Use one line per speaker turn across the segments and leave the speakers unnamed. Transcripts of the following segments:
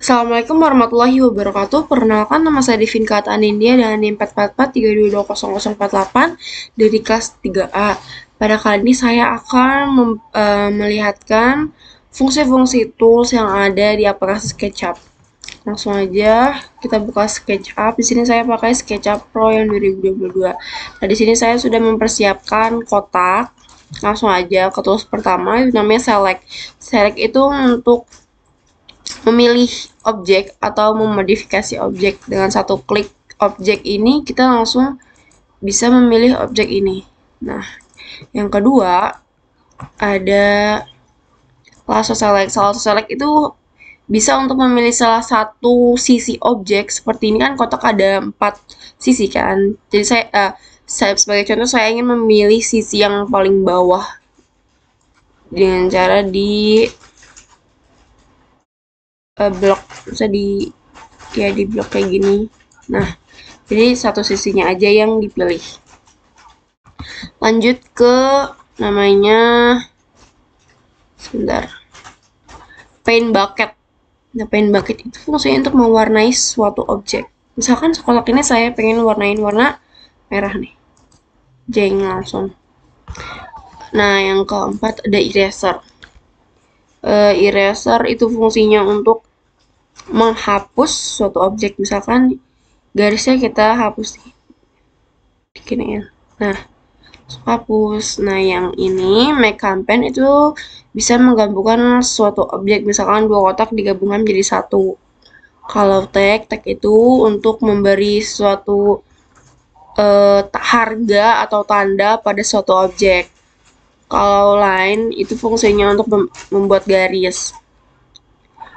Assalamualaikum warahmatullahi wabarakatuh. Perkenalkan, nama saya Devin Kata Anindya dengan NIM 44432200048 dari kelas 3A. Pada kali ini saya akan melihatkan fungsi-fungsi tools yang ada di aplikasi SketchUp. Langsung aja kita buka SketchUp. Di sini saya pakai SketchUp Pro yang 2022. Nah, di sini saya sudah mempersiapkan kotak. Langsung aja ke tools pertama, itu namanya Select. Select itu untuk memilih objek atau memodifikasi objek. Dengan satu klik objek ini, kita langsung bisa memilih objek ini. Nah, yang kedua ada lasso select. Lasso select itu bisa untuk memilih salah satu sisi objek. Seperti ini kan kotak ada 4 sisi kan. Jadi saya sebagai contoh, saya ingin memilih sisi yang paling bawah dengan cara di blok, bisa di blok kayak gini. Nah, jadi satu sisinya aja yang dipilih. Lanjut ke namanya paint bucket. Nah, paint bucket itu fungsinya untuk mewarnai suatu objek. Misalkan kotak ini saya pengen warnain warna merah nih, jeng langsung. Nah, yang keempat ada eraser. Eraser itu fungsinya untuk menghapus suatu objek. Misalkan garisnya kita hapus nih, ya. Nah, hapus. Nah, yang ini make campaign itu bisa menggabungkan suatu objek. Misalkan dua kotak digabungkan menjadi satu. Kalau tag itu untuk memberi suatu harga atau tanda pada suatu objek. Kalau line itu fungsinya untuk membuat garis.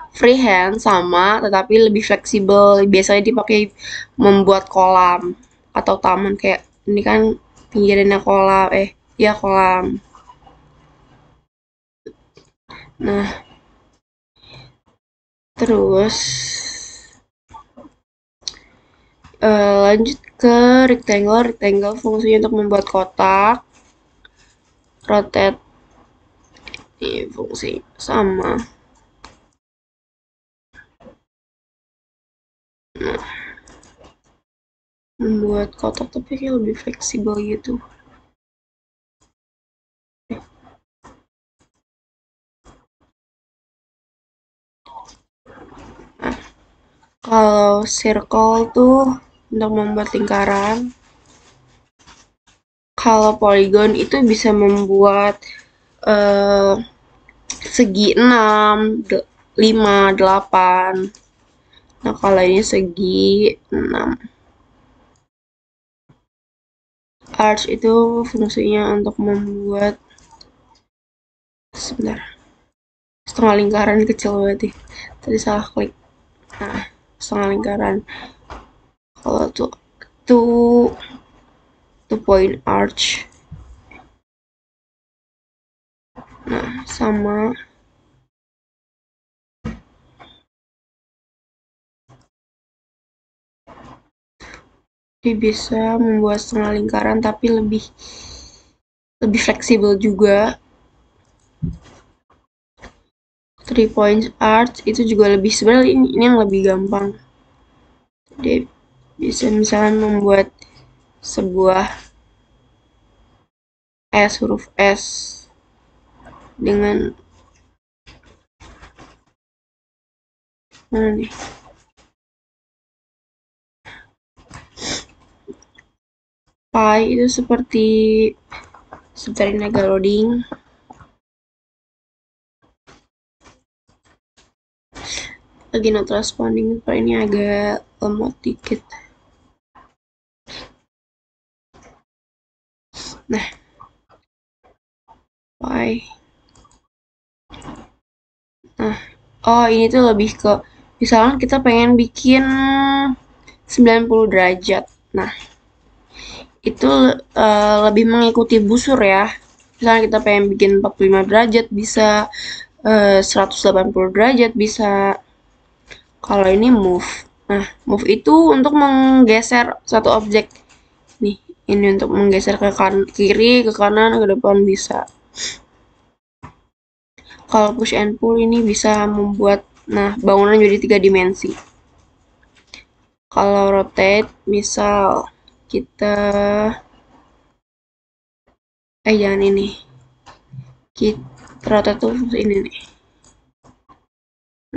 Freehand sama, tetapi lebih fleksibel. Biasanya dipakai membuat kolam atau taman, kayak ini kan pinggirannya kolam, kolam. Nah, terus lanjut ke rectangle. Rectangle fungsinya untuk membuat kotak. Rotate ini fungsi sama. Nah, membuat kotak tapi kayak lebih fleksibel gitu. Nah, kalau circle tuh untuk membuat lingkaran. Kalau polygon itu bisa membuat segi 6, 5, 8. Nah, kalau ini segi 6. Arch itu fungsinya untuk membuat setengah lingkaran kecil berarti. Tadi salah klik. Nah, setengah lingkaran. Kalau two point arch. Nah, sama. Jadi bisa membuat setengah lingkaran tapi lebih fleksibel juga. 3 point arch itu juga lebih, sebenarnya ini yang lebih gampang. Jadi bisa misalnya membuat sebuah huruf S dengan mana nih? Pi itu seperti, sebentar ini agak loading. Lagi not responding, ini agak lemot dikit. Nah, Pi. Nah, ini tuh lebih ke, misalkan kita pengen bikin 90 derajat. Nah, itu lebih mengikuti busur ya. Misalnya kita pengen bikin 45 derajat bisa, 180 derajat bisa. Kalau ini move. Nah, move itu untuk menggeser satu objek. Nih, ini untuk menggeser ke kiri, ke kanan, ke depan bisa. Kalau push and pull ini bisa membuat Nah, bangunan jadi 3 dimensi. Kalau rotate, misal kita jangan ini. Kita rotate tuh ini nih.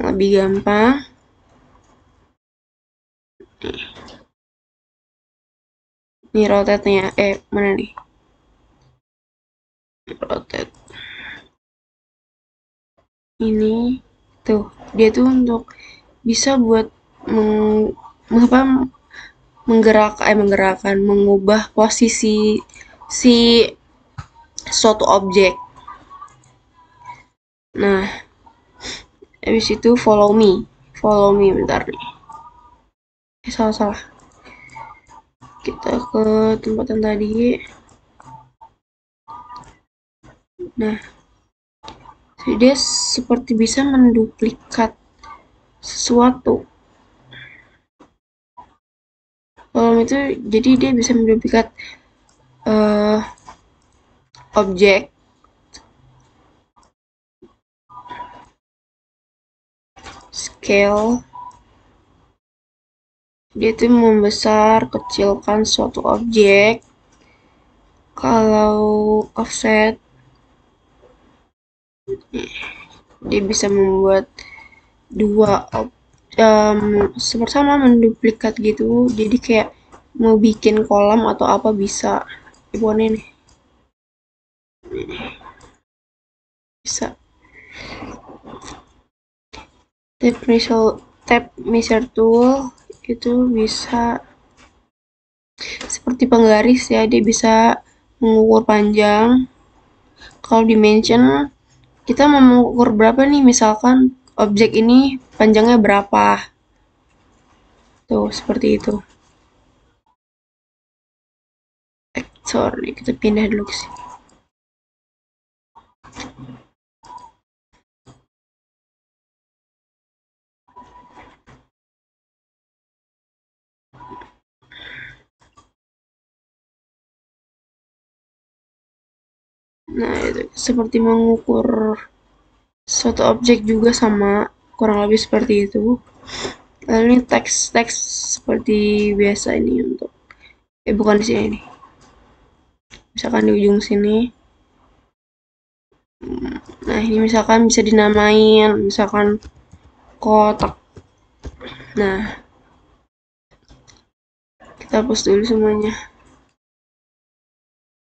Lebih gampang. Nih rotate-nya. Mana nih? Rotate. Ini tuh, dia tuh untuk bisa buat menggerakkan, mengubah posisi si suatu objek. Nah, habis itu follow me bentar nih. Salah. Kita ke tempat yang tadi. Nah, jadi dia seperti bisa menduplikat sesuatu. Itu jadi dia bisa menduplikat objek, scale, dia tuh membesar kecilkan suatu objek. Kalau offset, dia bisa membuat dua sama menduplikat gitu. Jadi kayak mau bikin kolam atau apa bisa. Bukan ini bisa. Tab measure tool itu bisa seperti penggaris ya, dia bisa mengukur panjang. Kalau dimension, kita mau mengukur berapa nih, misalkan objek ini panjangnya berapa. Tuh, seperti itu. Sorry, kita pindah dulu ke sini. Nah, itu seperti mengukur suatu objek juga sama, kurang lebih seperti itu. Lalu ini teks seperti biasa ini untuk bukan di sini nih. Misalkan di ujung sini. Nah, ini misalkan bisa dinamain, misalkan kotak. Nah, kita hapus dulu semuanya.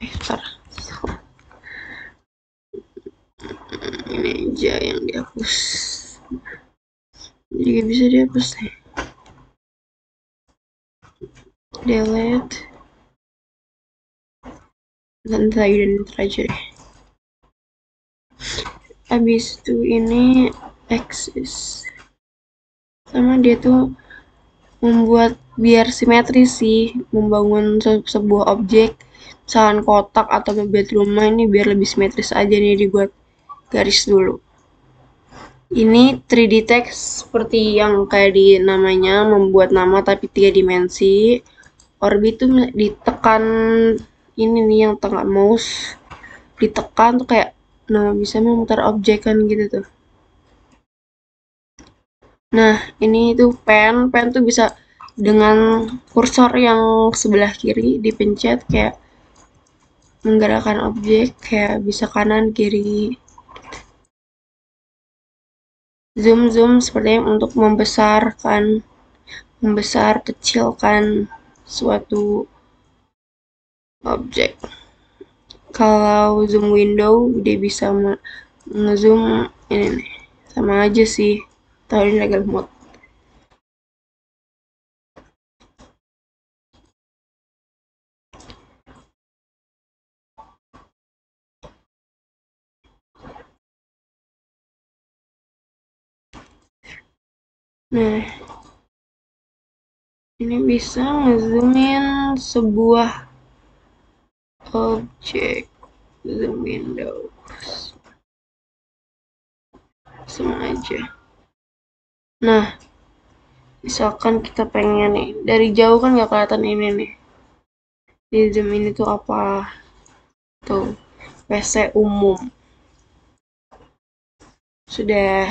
Bentar. Ini aja yang dihapus. Juga bisa dihapus nih. Delete. Dan aja deh. Habis itu ini axis. Sama dia tuh membuat biar simetris sih, membangun sebuah objek, misalkan kotak atau bed rumah ini biar lebih simetris aja nih, dibuat garis dulu. Ini 3D text seperti yang kayak di namanya, membuat nama tapi 3 dimensi. Orbit tuh ditekan ini nih yang tengah mouse, ditekan tuh kayak bisa memutar objek kan gitu tuh. Nah, ini tuh pen tuh bisa dengan kursor yang sebelah kiri dipencet kayak menggerakkan objek, kayak bisa kanan kiri. Zoom sepertinya untuk membesar kecilkan suatu objek. Kalau zoom window dia bisa ngezoom ini nih, sama aja sih, tahu ini legal mode. Nah, ini bisa ngezoomin sebuah objek. Zoom window sama aja. Nah, misalkan kita pengen nih, dari jauh kan nggak kelihatan ini nih. Di zoom ini tuh apa? Tuh, WC umum. Sudah.